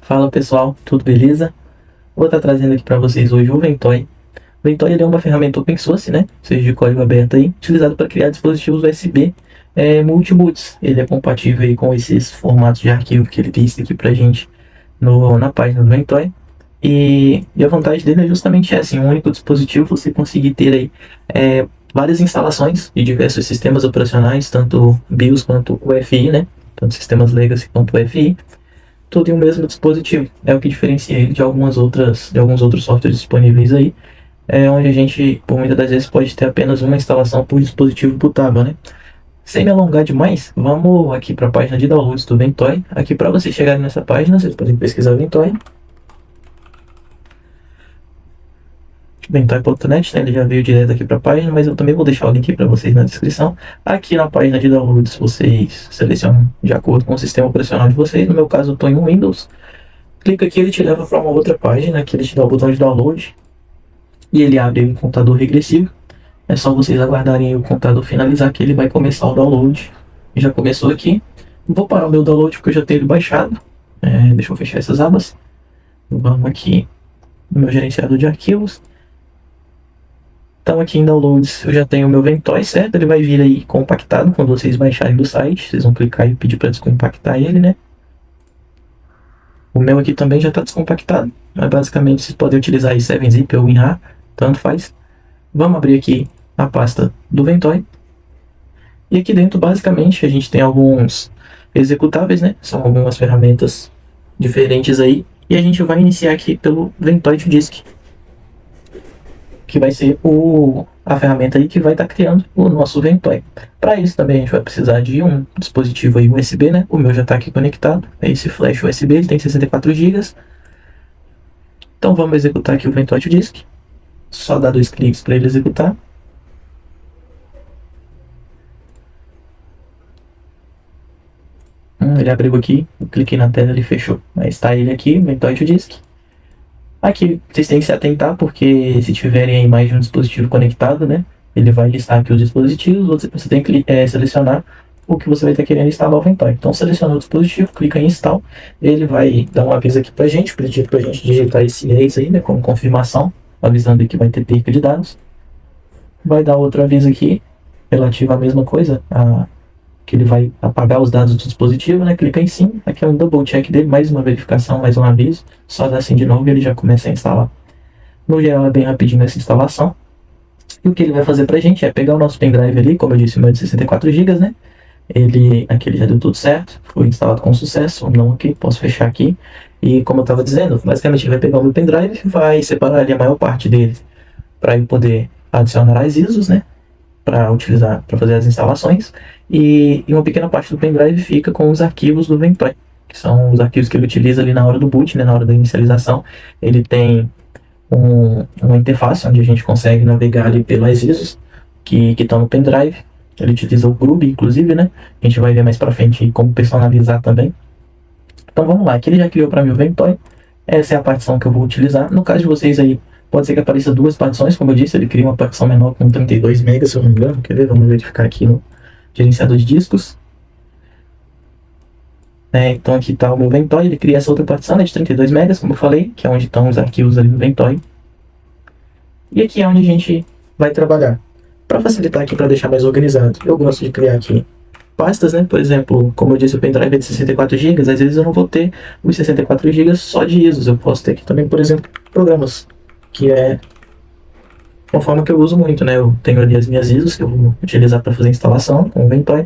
Fala pessoal, tudo beleza? Vou estar trazendo aqui para vocês hoje o Ventoy. O Ventoy ele é uma ferramenta open source, né? Seja de código aberto aí, utilizado para criar dispositivos USB multiboots. Ele é compatível aí com esses formatos de arquivo que ele lista aqui pra gente na página do Ventoy. E a vantagem dele é justamente essa, em um único dispositivo você conseguir ter aí várias instalações de diversos sistemas operacionais, tanto BIOS quanto UEFI, né? Tanto sistemas legacy quanto UEFI, tudo em um mesmo dispositivo. É o que diferencia ele de alguns outros softwares disponíveis aí, onde a gente, por muitas das vezes, pode ter apenas uma instalação por dispositivo bootável, né? Sem me alongar demais, vamos aqui para a página de downloads do Ventoy. Aqui para vocês chegarem nessa página, vocês podem pesquisar Ventoy. Ventoy.net, né? Ele já veio direto aqui para a página, mas eu também vou deixar o link para vocês na descrição. Aqui na página de downloads, vocês selecionam de acordo com o sistema operacional de vocês. No meu caso, eu estou em um Windows. Clica aqui, ele te leva para uma outra página, que ele te dá o botão de download e ele abre um contador regressivo. É só vocês aguardarem o contador finalizar que ele vai começar o download. Já começou aqui. Vou parar o meu download porque eu já tenho ele baixado. Deixa eu fechar essas abas. Vamos aqui no meu gerenciador de arquivos. Então aqui em downloads eu já tenho o meu Ventoy, certo? Ele vai vir aí compactado quando vocês baixarem do site. Vocês vão clicar e pedir para descompactar ele, né? O meu aqui também já está descompactado. Mas basicamente vocês podem utilizar aí 7-zip ou WinRAR, tanto faz. Vamos abrir aqui a pasta do Ventoy. E aqui dentro basicamente a gente tem alguns executáveis, né? São algumas ferramentas diferentes aí. E a gente vai iniciar aqui pelo Ventoy to Disk, que vai ser a ferramenta aí que vai estar criando o nosso Ventoy. Para isso também a gente vai precisar de um dispositivo aí USB, né? O meu já está aqui conectado, é esse flash USB, ele tem 64 GB. Então vamos executar aqui o Ventoy to Disk. Só dar 2 cliques para ele executar. Ele abriu aqui, eu cliquei na tela, ele fechou. Mas está ele aqui, Ventoy to Disk. Aqui vocês têm que se atentar, porque se tiverem aí mais de um dispositivo conectado, né, ele vai listar aqui os dispositivos, você tem que selecionar o que você vai estar querendo instalar o Ventoy. Então seleciona o dispositivo, clica em install, ele vai dar um aviso aqui pra gente, pedir pra gente digitar esse yes aí, né, como confirmação, avisando que vai ter perca de dados. Vai dar outro aviso aqui, relativo à mesma coisa, que ele vai apagar os dados do dispositivo, né? Clica em sim, aqui é um double check dele, mais uma verificação, mais um aviso, só dá sim de novo e ele já começa a instalar. No geral é bem rapidinho essa instalação. E o que ele vai fazer pra gente é pegar o nosso pendrive ali, como eu disse, o meu é de 64 GB, né? Aqui ele já deu tudo certo, foi instalado com sucesso, vamos dar um aqui, posso fechar aqui. E como eu estava dizendo, basicamente ele vai pegar o meu pendrive, vai separar ali a maior parte dele para eu poder adicionar as ISOs, né? Para utilizar, para fazer as instalações, e uma pequena parte do pendrive fica com os arquivos do Ventoy, que são os arquivos que ele utiliza ali na hora do boot, né, na hora da inicialização. Ele tem uma interface onde a gente consegue navegar ali pelas ISOs que estão no pendrive. Ele utiliza o Groovy, inclusive, né? A gente vai ver mais para frente como personalizar também. Então vamos lá, aqui ele já criou para mim o Ventoy. Essa é a partição que eu vou utilizar. No caso de vocês aí, pode ser que apareça duas partições, como eu disse, ele cria uma partição menor com 32 MB, se eu não me engano. Quer ver? Vamos verificar aqui no gerenciador de discos. Então aqui está o meu Ventoy, ele cria essa outra partição, né, de 32 MB, como eu falei, que é onde estão os arquivos ali do Ventoy. E aqui é onde a gente vai trabalhar. Para facilitar aqui, para deixar mais organizado, eu gosto de criar aqui pastas, né? Por exemplo, como eu disse, o pendrive é de 64 GB, às vezes eu não vou ter os 64 GB só de ISOs, eu posso ter aqui também, por exemplo, programas, que é uma forma que eu uso muito, né? Eu tenho ali as minhas ISOs que eu vou utilizar para fazer a instalação com o Ventoy,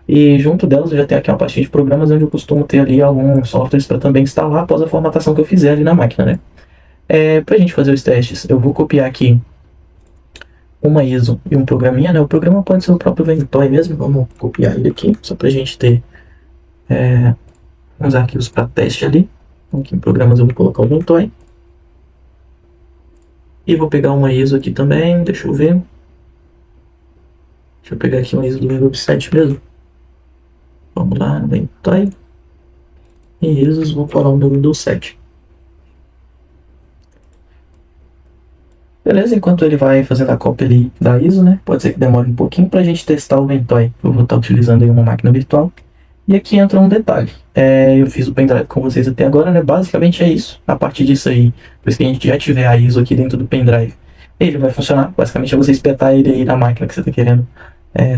e junto delas eu já tenho aqui uma pastinha de programas onde eu costumo ter ali alguns softwares para também instalar após a formatação que eu fizer ali na máquina, né? Para a gente fazer os testes, eu vou copiar aqui uma ISO e um programinha, né? O programa pode ser o próprio Ventoy mesmo, vamos copiar ele aqui, só para a gente ter uns arquivos para teste ali. Aqui em programas eu vou colocar o Ventoy. E vou pegar uma ISO aqui também, deixa eu ver. Deixa eu pegar aqui uma ISO do Windows 7 mesmo. Vamos lá, Ventoy. E ISOs, vou colar o meu Windows 7. Beleza, enquanto ele vai fazendo a cópia ali da ISO, né? Pode ser que demore um pouquinho para a gente testar o Ventoy. Eu vou estar utilizando aí uma máquina virtual. E aqui entra um detalhe. Eu fiz o pendrive com vocês até agora, né? Basicamente é isso. A partir disso aí, depois que a gente já tiver a ISO aqui dentro do pendrive, ele vai funcionar. Basicamente é você espetar ele aí na máquina que você está querendo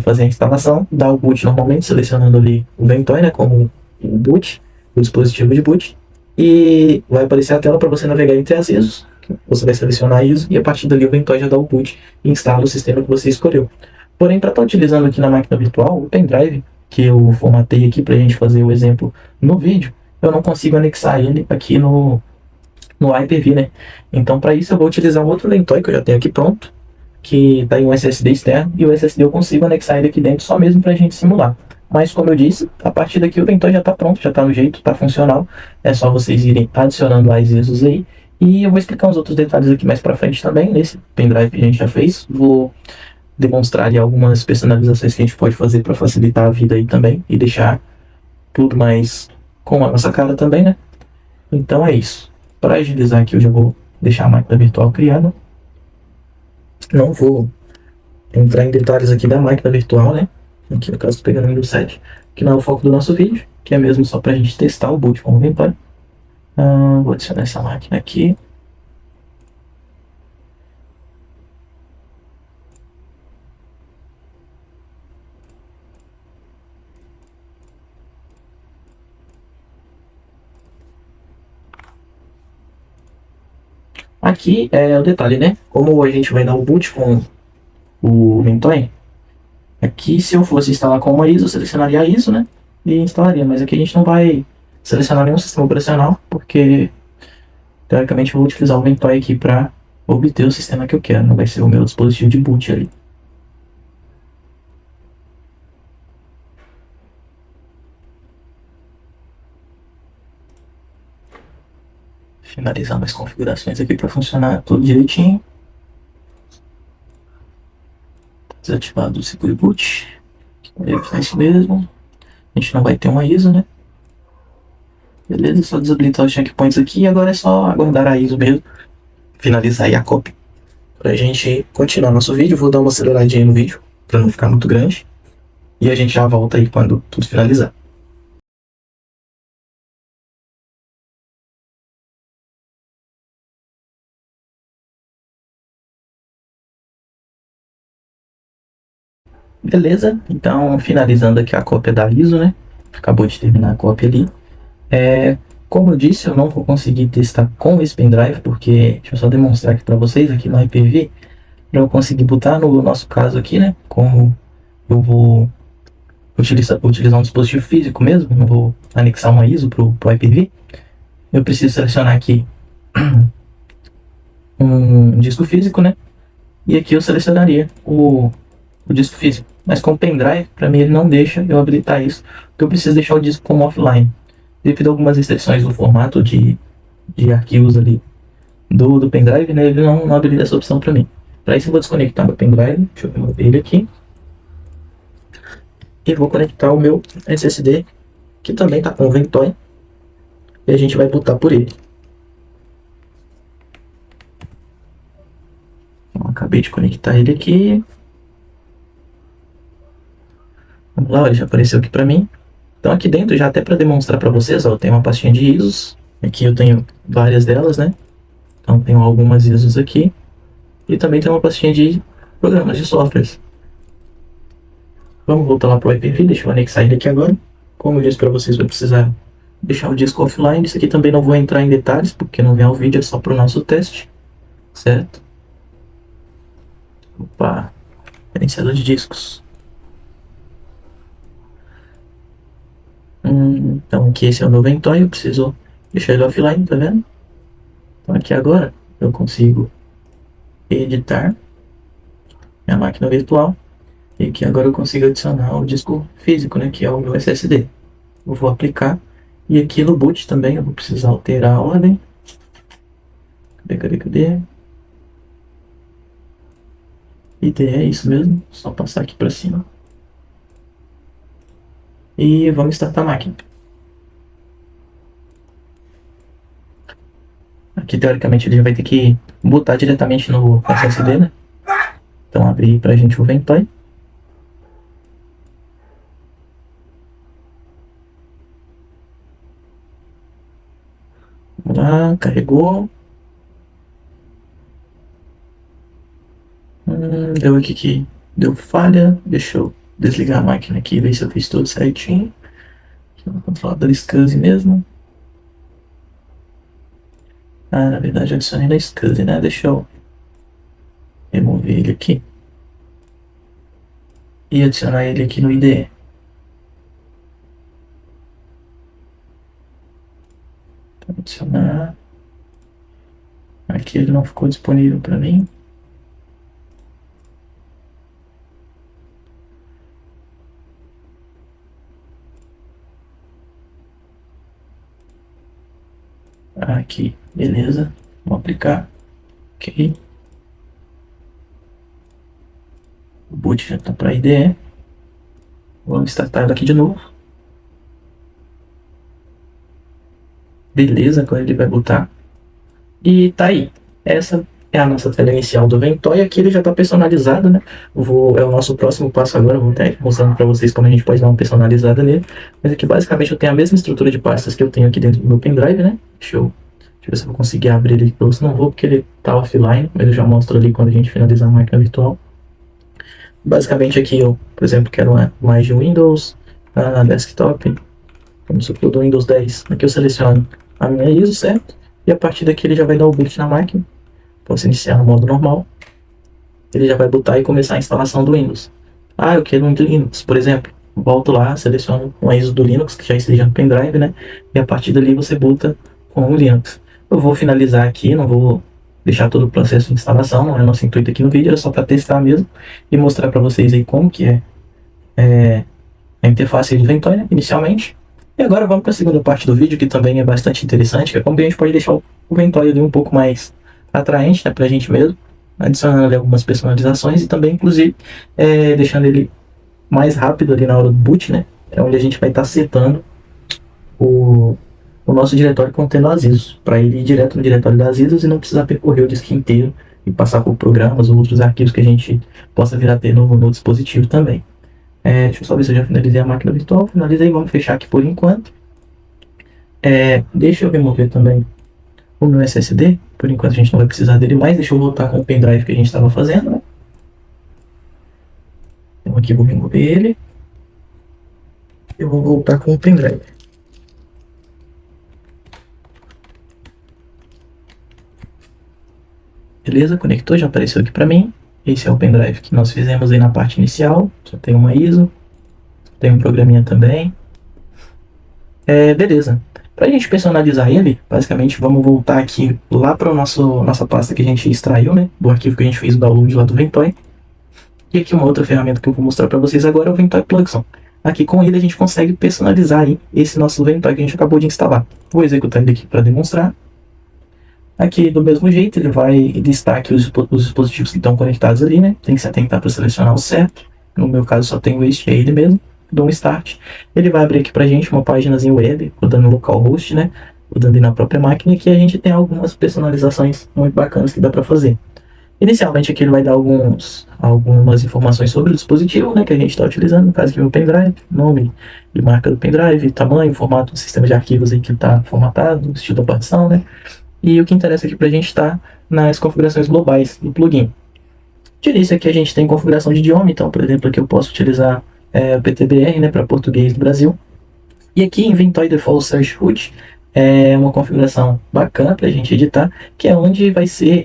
fazer a instalação, dar o boot normalmente, selecionando ali o Ventoy, né? Como o boot, o dispositivo de boot. E vai aparecer a tela para você navegar entre as ISOs. Você vai selecionar a ISO e a partir dali o Ventoy já dá o boot e instala o sistema que você escolheu. Porém, para estar utilizando aqui na máquina virtual, o pendrive, que eu formatei aqui para a gente fazer o exemplo no vídeo, eu não consigo anexar ele aqui no Hyper-V, né? Então, para isso, eu vou utilizar um outro Ventoy que eu já tenho aqui pronto, que está em um SSD externo, e o SSD eu consigo anexar ele aqui dentro só mesmo para a gente simular. Mas, como eu disse, a partir daqui o Ventoy já está pronto, já está no jeito, está funcional. É só vocês irem adicionando as ISOs aí. E eu vou explicar uns outros detalhes aqui mais para frente também, nesse pendrive que a gente já fez. Vou demonstrar ali algumas personalizações que a gente pode fazer para facilitar a vida aí também e deixar tudo mais com a nossa cara também, né? Então é isso. Para agilizar aqui, eu já vou deixar a máquina virtual criada. Não vou entrar em detalhes aqui da máquina virtual, né? Aqui no caso, pegando o Windows 7, que não é o foco do nosso vídeo, que é mesmo só para a gente testar o boot com o Ventoy. Vou adicionar essa máquina aqui. Aqui é o detalhe, né? Como a gente vai dar o boot com o Ventoy, aqui, se eu fosse instalar com uma ISO, eu selecionaria a ISO, né? E instalaria. Mas aqui a gente não vai selecionar nenhum sistema operacional, porque, teoricamente, eu vou utilizar o Ventoy aqui para obter o sistema que eu quero. Não vai ser o meu dispositivo de boot ali. Finalizando as configurações aqui para funcionar tudo direitinho. Desativado o seguro boot. É isso mesmo. A gente não vai ter uma ISO, né? Beleza, só desabilitar os checkpoints aqui e agora é só aguardar a ISO mesmo. Finalizar aí a cópia. Pra gente continuar nosso vídeo, vou dar uma aceleradinha no vídeo, pra não ficar muito grande. E a gente já volta aí quando tudo finalizar. Beleza, então finalizando aqui a cópia da ISO, né? Acabou de terminar a cópia ali. Como eu disse, eu não vou conseguir testar com esse pendrive, porque deixa eu só demonstrar aqui para vocês, aqui no Hyper-V, para eu conseguir botar no nosso caso aqui, né? Como eu vou utilizar um dispositivo físico mesmo, não vou anexar uma ISO pro Hyper-V, eu preciso selecionar aqui um disco físico, né? E aqui eu selecionaria o disco físico. Mas com o pendrive, para mim ele não deixa eu habilitar isso, porque eu preciso deixar o disco como offline. Devido a algumas restrições do formato de arquivos ali do pendrive, né, ele não habilita essa opção para mim. Para isso eu vou desconectar meu pendrive, deixa eu remover ele aqui, e vou conectar o meu SSD, que também está com o Ventoy, e a gente vai botar por ele. Então, acabei de conectar ele aqui. Vamos lá, ele já apareceu aqui para mim. Então aqui dentro, já até para demonstrar para vocês, ó, eu tenho uma pastinha de ISOs. Aqui eu tenho várias delas, né? Então tenho algumas ISOs aqui. E também tem uma pastinha de programas de softwares. Vamos voltar lá para o Hyper-V, deixa eu anexar ele aqui agora. Como eu disse para vocês, vai precisar deixar o disco offline. Isso aqui também não vou entrar em detalhes, porque não vem ao vídeo, é só para o nosso teste. Certo? Opa, gerenciador de discos. Então aqui esse é o meu Ventoy, eu preciso deixar ele offline, tá vendo? Então aqui agora eu consigo editar minha máquina virtual. E aqui agora eu consigo adicionar o disco físico, né, que é o meu SSD. Eu vou aplicar. E aqui no boot também eu vou precisar alterar a ordem. Cadê? ID é isso mesmo, só passar aqui para cima. E vamos startar a máquina. Aqui teoricamente ele já vai ter que botar diretamente no SSD, né? Então abrir pra gente o Ventoy. Vamos lá, carregou. Deu aqui que deu falha. Deixa eu desligar a máquina aqui e ver se eu fiz tudo certinho. Aqui no controlador SCSI mesmo. Ah, na verdade eu adicionei na SCSI, né? Deixa eu remover ele aqui. E adicionar ele aqui no IDE. Então, adicionar. Aqui ele não ficou disponível para mim. Aqui, beleza. Vou aplicar. Ok. O boot já está para IDE. Vamos startar ela aqui de novo. Beleza, agora ele vai botar. E tá aí. Essa é a nossa tela inicial do Ventoy. Aqui ele já está personalizado, né? É o nosso próximo passo agora. Vou estar mostrando para vocês como a gente pode dar uma personalizada nele. Mas aqui basicamente eu tenho a mesma estrutura de pastas que eu tenho aqui dentro do meu pendrive, né? Deixa eu ver se eu vou conseguir abrir ele para vocês. Não vou porque ele está offline, mas eu já mostro ali quando a gente finalizar a máquina virtual. Basicamente aqui eu, por exemplo, quero mais de Windows, desktop. Vamos supor do Windows 10. Aqui eu seleciono a minha ISO, certo? E a partir daqui ele já vai dar o boot na máquina. Posso iniciar no modo normal. Ele já vai botar e começar a instalação do Windows. Ah, eu quero um Linux, por exemplo. Volto lá, seleciono uma ISO do Linux, que já esteja no pendrive, né? E a partir dali você boota com o Linux. Eu vou finalizar aqui, não vou deixar todo o processo de instalação, não é nosso intuito aqui no vídeo, era só para testar mesmo e mostrar para vocês aí como que é a interface de Ventoy, né, inicialmente. E agora vamos para a segunda parte do vídeo, que também é bastante interessante, que é como a gente pode deixar o Ventoy ali um pouco mais atraente, né, para a gente mesmo, adicionando ali algumas personalizações e também, inclusive, deixando ele mais rápido ali na hora do boot, né, é onde a gente vai estar setando o nosso diretório contendo as ISOs, para ele ir direto no diretório das ISOs e não precisar percorrer o disco inteiro e passar por programas ou outros arquivos que a gente possa vir a ter no dispositivo também. Deixa eu só ver se eu já finalizei a máquina virtual. Finalizei, vamos fechar aqui por enquanto. Deixa eu remover também o meu SSD. Por enquanto a gente não vai precisar dele mais. Deixa eu voltar com o pendrive que a gente estava fazendo, né? Então aqui eu vou remover ele. Eu vou voltar com o pendrive. Beleza, conectou, já apareceu aqui para mim. Esse é o pendrive que nós fizemos aí na parte inicial. Só tem uma ISO. Tem um programinha também. Beleza. Para a gente personalizar ele, basicamente vamos voltar aqui lá para nossa pasta que a gente extraiu, né? Do arquivo que a gente fez o download lá do Ventoy. E aqui uma outra ferramenta que eu vou mostrar para vocês agora é o Ventoy Plugson. Aqui com ele a gente consegue personalizar aí esse nosso Ventoy que a gente acabou de instalar. Vou executar ele aqui para demonstrar. Aqui do mesmo jeito ele vai listar aqui os dispositivos que estão conectados ali, né? Tem que se atentar para selecionar o certo. No meu caso só tem este, é ele mesmo. Dou um start. Ele vai abrir aqui pra gente uma páginazinha web, rodando no localhost, né? Rodando na própria máquina, que a gente tem algumas personalizações muito bacanas que dá para fazer. Inicialmente aqui ele vai dar algumas informações sobre o dispositivo, né, que a gente está utilizando, no caso aqui o pendrive, nome e marca do pendrive, tamanho, formato do sistema de arquivos aí que está formatado, estilo da partição, né? E o que interessa aqui para a gente está nas configurações globais do plugin. De início aqui a gente tem configuração de idioma, então por exemplo aqui eu posso utilizar o PTBR, né, para português do Brasil. E aqui em Ventoy Default Search Root é uma configuração bacana para a gente editar, que é onde vai ser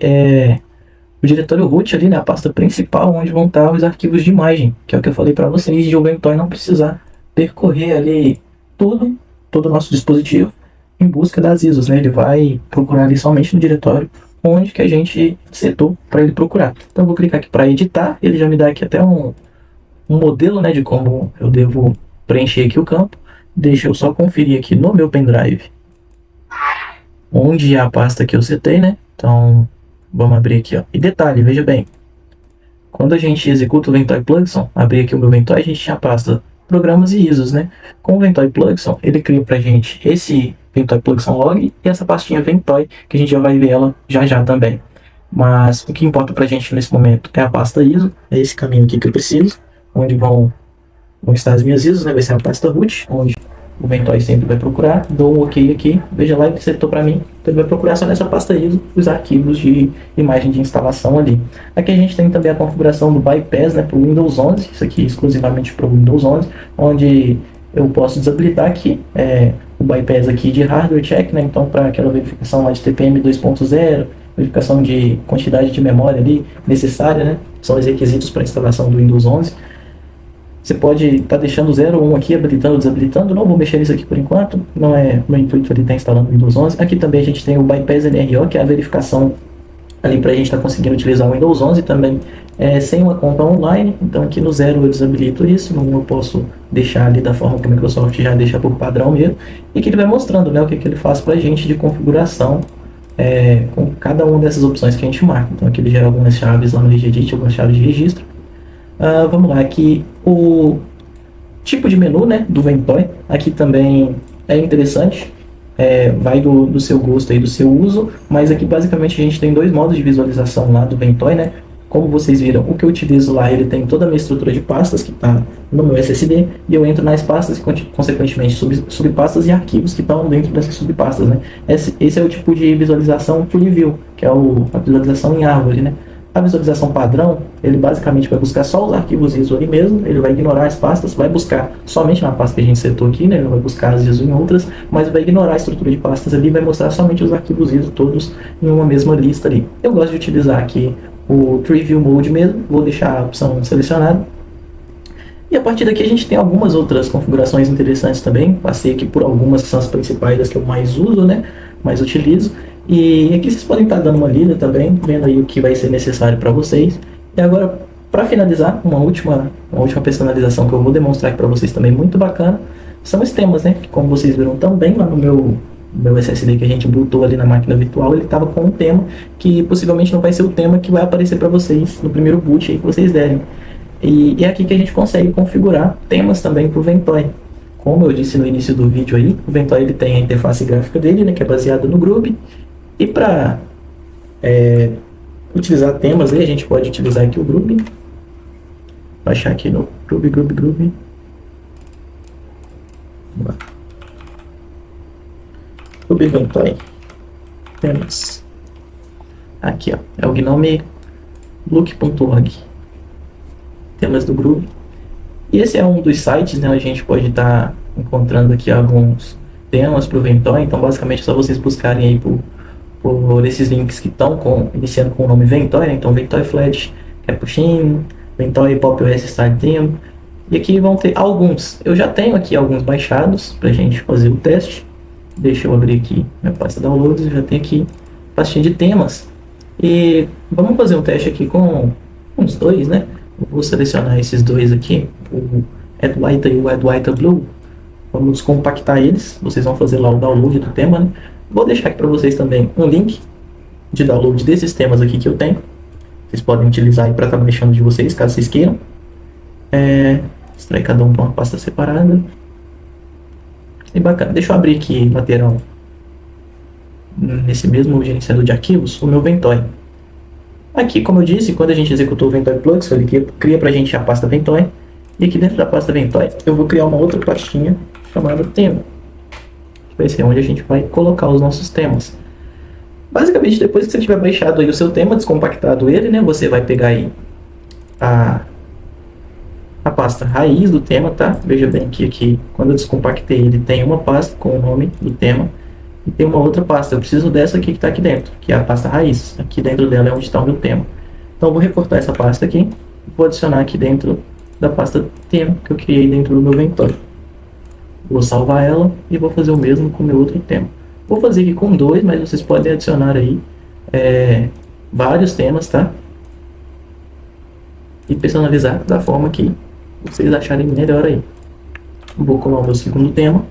o diretório root ali, né, a pasta principal, onde vão estar os arquivos de imagem, que é o que eu falei para vocês, de o Ventoy não precisar percorrer ali todo o nosso dispositivo em busca das ISOs, né, ele vai procurar ali somente no diretório onde que a gente setou para ele procurar. Então eu vou clicar aqui para editar, ele já me dá aqui até um modelo, né, de como eu devo preencher aqui o campo. Deixa eu só conferir aqui no meu pendrive onde é a pasta que eu setei, né? Então vamos abrir aqui, ó. E detalhe, veja bem, quando a gente executa o Ventoy Plugson, abrir aqui o meu Ventoy, a gente tinha a pasta programas e ISOs, né? Com o Ventoy Plugson, ele cria pra gente esse Ventoy Plugson Log e essa pastinha Ventoy, que a gente já vai ver ela já também. Mas o que importa pra gente nesse momento é a pasta ISO, é esse caminho aqui que eu preciso, onde vão estar as minhas ISOs, né? Vai ser a pasta root, onde o Ventoy sempre vai procurar, dou um OK aqui, veja lá que setou para mim, então ele vai procurar só nessa pasta ISO os arquivos de imagem de instalação ali. Aqui a gente tem também a configuração do bypass, né, para o Windows 11, isso aqui exclusivamente para o Windows 11, onde eu posso desabilitar aqui o bypass aqui de hardware check, né, então para aquela verificação lá de TPM 2.0, verificação de quantidade de memória ali necessária, né, são os requisitos para a instalação do Windows 11. Você pode estar deixando 0 ou 1 aqui, habilitando ou desabilitando. Não vou mexer nisso aqui por enquanto. Não é meu intuito ali estar instalando o Windows 11. Aqui também a gente tem o Bypass NRO, que é a verificação ali para a gente estar conseguindo utilizar o Windows 11 também sem uma conta online. Então aqui no 0 eu desabilito isso. No 1 eu posso deixar ali da forma que a Microsoft já deixa por padrão mesmo. E que ele vai mostrando, né, o que ele faz para a gente de configuração com cada uma dessas opções que a gente marca. Então aqui ele gera algumas chaves lá no Regedit, algumas chaves de registro. Vamos lá, aqui o tipo de menu, né, do Ventoy, aqui também é interessante, vai do seu gosto aí, do seu uso, mas aqui basicamente a gente tem dois modos de visualização lá do Ventoy, né, como vocês viram, o que eu utilizo lá, ele tem toda a minha estrutura de pastas que está no meu SSD, e eu entro nas pastas e consequentemente subpastas e arquivos que estão dentro dessas subpastas, né. Esse é o tipo de visualização Tree View, que é a visualização em árvore, né. A visualização padrão, ele basicamente vai buscar só os arquivos ISO ali mesmo, ele vai ignorar as pastas, vai buscar somente na pasta que a gente setou aqui, né? Ele não vai buscar as ISO em outras, mas vai ignorar a estrutura de pastas ali e vai mostrar somente os arquivos ISO todos em uma mesma lista ali. Eu gosto de utilizar aqui o Tree View Mode mesmo, vou deixar a opção selecionada. E a partir daqui a gente tem algumas outras configurações interessantes também, passei aqui por algumas que são as principais, as que eu mais uso, né? Mais utilizo. E aqui vocês podem estar dando uma lida também, vendo aí o que vai ser necessário para vocês. E agora, para finalizar, uma última personalização que eu vou demonstrar aqui para vocês também, muito bacana, são os temas, né? Que como vocês viram também lá no meu SSD que a gente bootou ali na máquina virtual, ele estava com um tema que possivelmente não vai ser o tema que vai aparecer para vocês no primeiro boot aí que vocês derem. E é aqui que a gente consegue configurar temas também para o Ventoy. Como eu disse no início do vídeo aí, o Ventoy ele tem a interface gráfica dele, né, que é baseada no Groovy. E para utilizar temas aí, a gente pode utilizar aqui o Groovy. Baixar aqui no Groovy. Vamos lá. Groovy Ventoy. Temas. Aqui, ó. É o gnome look.org. Temas do Groovy. E esse é um dos sites, né? A gente pode estar encontrando aqui alguns temas para o Ventoy. Então, basicamente, é só vocês buscarem aí por esses links que estão iniciando com o nome Ventoy, né? Então Ventoy Flash Capuchin, Ventoy Pop OS Start Theme, e aqui vão ter alguns. Eu já tenho aqui alguns baixados para a gente fazer o teste. Deixa eu abrir aqui minha pasta downloads, eu já tenho aqui pastinha de temas. E vamos fazer um teste aqui com uns dois, né? Eu vou selecionar esses dois aqui, o Adwaita e o Adwaita Blue. Vamos compactar eles, vocês vão fazer lá o download do tema, né? Vou deixar aqui para vocês também um link de download desses temas aqui que eu tenho. Vocês podem utilizar aí para estar baixando de vocês, caso vocês queiram. Extrair cada um para uma pasta separada. E bacana. Deixa eu abrir aqui lateral, nesse mesmo gerenciador de arquivos, o meu Ventoy. Aqui, como eu disse, quando a gente executou o Ventoy Plugs, ele cria para a gente a pasta Ventoy. E aqui dentro da pasta Ventoy, eu vou criar uma outra pastinha chamada tema. Vai ser onde a gente vai colocar os nossos temas. Basicamente, depois que você tiver baixado aí o seu tema, descompactado ele, né, você vai pegar aí a pasta raiz do tema, tá? Veja bem que aqui, quando eu descompactei, ele tem uma pasta com o nome do tema e tem uma outra pasta. Eu preciso dessa aqui que está aqui dentro, que é a pasta raiz. Aqui dentro dela é onde está o meu tema. Então, eu vou recortar essa pasta aqui e vou adicionar aqui dentro da pasta tema que eu criei dentro do meu Ventoy. Vou salvar ela e vou fazer o mesmo com o meu outro tema. Vou fazer aqui com dois, mas vocês podem adicionar aí vários temas, tá? E personalizar da forma que vocês acharem melhor aí. Vou colar o meu segundo tema.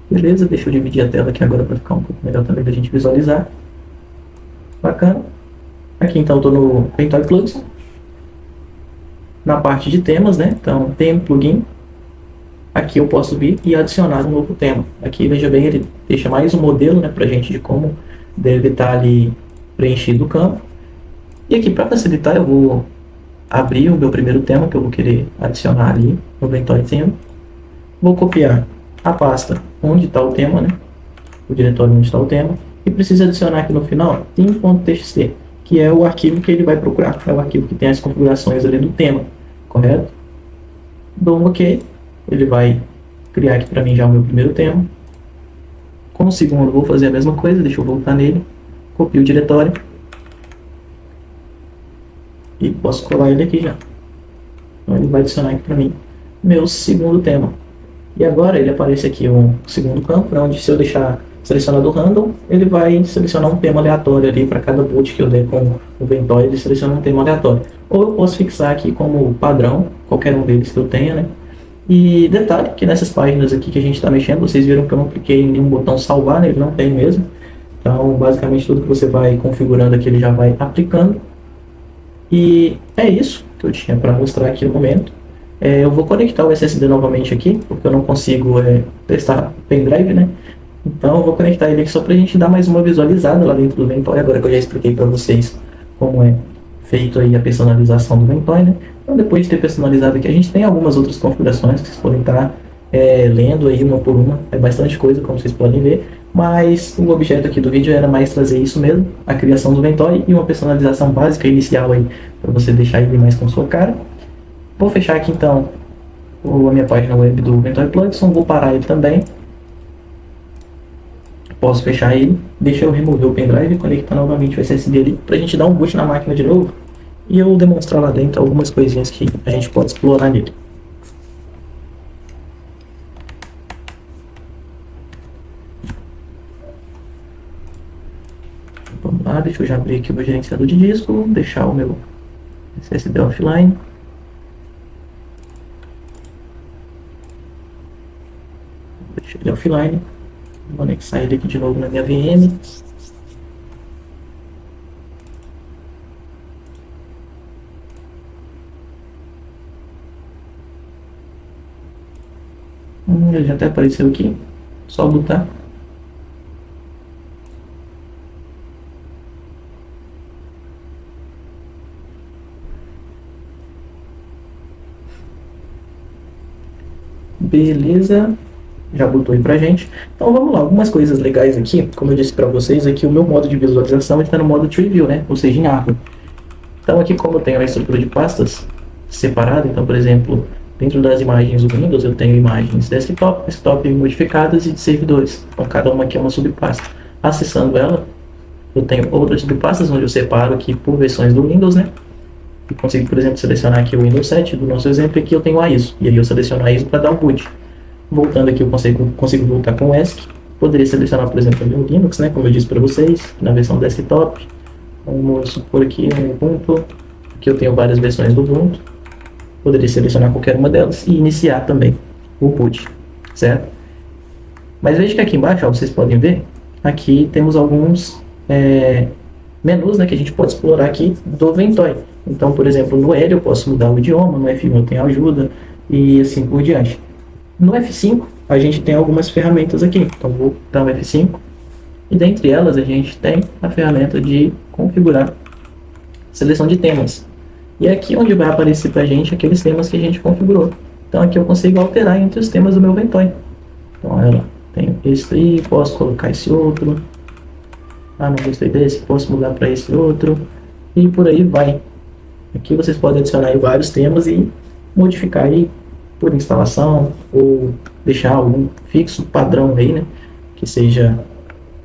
Beleza, deixa eu dividir a tela aqui agora para ficar um pouco melhor também da gente visualizar. Bacana. Aqui então eu estou no Ventoy Plugs. Na parte de temas, né? Então, tema, plugin. Aqui eu posso vir e adicionar um novo tema. Aqui, veja bem, ele deixa mais um modelo, né, pra gente de como deve estar ali preenchido o campo. E aqui, para facilitar, eu vou abrir o meu primeiro tema que eu vou querer adicionar ali no Ventoy Theme. Vou copiar a pasta onde está o tema, né? O diretório onde está o tema, e precisa adicionar aqui no final theme.txt, que é o arquivo que ele vai procurar, é o arquivo que tem as configurações ali do tema, correto? Dou um OK, ele vai criar aqui para mim já o meu primeiro tema. Com o segundo vou fazer a mesma coisa, deixa eu voltar nele, copio o diretório e posso colar ele aqui já. Então ele vai adicionar aqui para mim meu segundo tema. E agora ele aparece aqui um segundo campo, onde se eu deixar selecionado random, ele vai selecionar um tema aleatório ali para cada boot que eu der com o Ventoy, ele seleciona um tema aleatório. Ou eu posso fixar aqui como padrão, qualquer um deles que eu tenha, né? E detalhe que nessas páginas aqui que a gente está mexendo, vocês viram que eu não cliquei em nenhum botão salvar, né? Ele não tem mesmo. Então, basicamente, tudo que você vai configurando aqui, ele já vai aplicando. E é isso que eu tinha para mostrar aqui no momento. Eu vou conectar o SSD novamente aqui, porque eu não consigo testar o pendrive, né? Então eu vou conectar ele aqui só para a gente dar mais uma visualizada lá dentro do Ventoy, agora que eu já expliquei para vocês como é feito aí a personalização do Ventoy, né? Então depois de ter personalizado aqui, a gente tem algumas outras configurações que vocês podem estar lendo aí uma por uma, é bastante coisa, como vocês podem ver, mas o objeto aqui do vídeo era mais trazer isso mesmo, a criação do Ventoy e uma personalização básica inicial aí, para você deixar ele mais com sua cara. Vou fechar aqui então a minha página web do Ventoy Plugson, vou parar ele também. Posso fechar ele, deixa eu remover o pendrive e conectar novamente o SSD ali para a gente dar um boot na máquina de novo e eu demonstrar lá dentro algumas coisinhas que a gente pode explorar nele. Vamos lá, deixa eu já abrir aqui o meu gerenciador de disco, deixar o meu SSD offline. Deixa ele offline. Vou anexar ele aqui de novo na minha VM. Ele já até apareceu aqui. Só botar. Beleza. Já botou aí pra gente. Então vamos lá, algumas coisas legais aqui. Como eu disse pra vocês, aqui o meu modo de visualização está no modo Tree View, né? Ou seja, em árvore. Então aqui, como eu tenho a estrutura de pastas separada, então por exemplo, dentro das imagens do Windows eu tenho imagens desktop modificadas e de servidores. Então cada uma aqui é uma subpasta. Acessando ela, eu tenho outras subpastas onde eu separo aqui por versões do Windows, né? E consigo, por exemplo, selecionar aqui o Windows 7 do nosso exemplo, e aqui eu tenho a ISO. E aí eu seleciono a ISO para dar um boot. Voltando aqui, eu consigo voltar com o ESC. Poderia selecionar, por exemplo, o Linux, né, como eu disse para vocês, na versão desktop. Vamos supor aqui um Ubuntu. Aqui eu tenho várias versões do Ubuntu. Poderia selecionar qualquer uma delas e iniciar também o boot, certo? Mas veja que aqui embaixo, ó, vocês podem ver, aqui temos alguns menus, né, que a gente pode explorar aqui do Ventoy. Então, por exemplo, no L eu posso mudar o idioma, no F1 eu tenho ajuda e assim por diante. No F5, a gente tem algumas ferramentas aqui. Então, vou dar um F5. E dentre elas, a gente tem a ferramenta de configurar seleção de temas. E é aqui onde vai aparecer para a gente aqueles temas que a gente configurou. Então, aqui eu consigo alterar entre os temas do meu Ventoy. Então, olha lá. Tenho esse aí, posso colocar esse outro. Ah, não gostei desse, posso mudar para esse outro. E por aí vai. Aqui vocês podem adicionar aí vários temas e modificar aí por instalação, ou deixar algum fixo padrão aí, né, que seja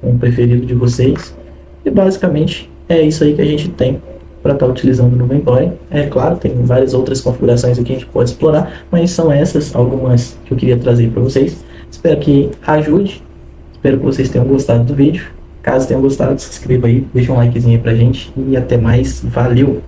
um preferido de vocês. E basicamente é isso aí que a gente tem para estar utilizando no Ventoy. É claro, tem várias outras configurações aqui que a gente pode explorar, mas são essas algumas que eu queria trazer para vocês. Espero que ajude, espero que vocês tenham gostado do vídeo. Caso tenham gostado, se inscreva aí, deixa um likezinho aí pra gente e até mais, valeu!